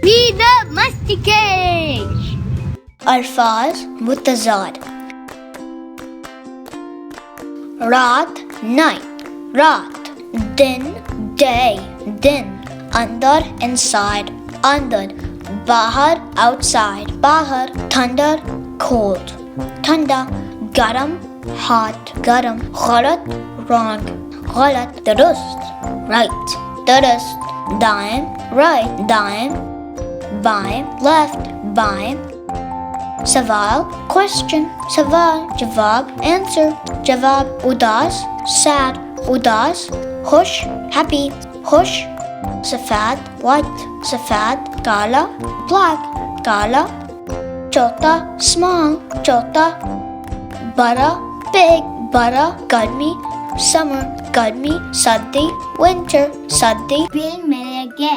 We the masticate. अल्फाज मुतज़ाद रात night रात दिन day दिन अंदर inside अंदर बाहर outside बाहर ठंडा cold ठंडा गरम hot गरम गलत wrong गलत दुरुस्त right दुरुस्त दाएं right दाएं बाएं left बाएं सवाल question सवाल जवाब answer जवाब उदास sad उदास खुश happy खुश सफेद white सफेद काला black काला छोटा small छोटा बड़ा big बड़ा गर्मी summer गर्मी सर्दी winter सर्दी Bill Milligan.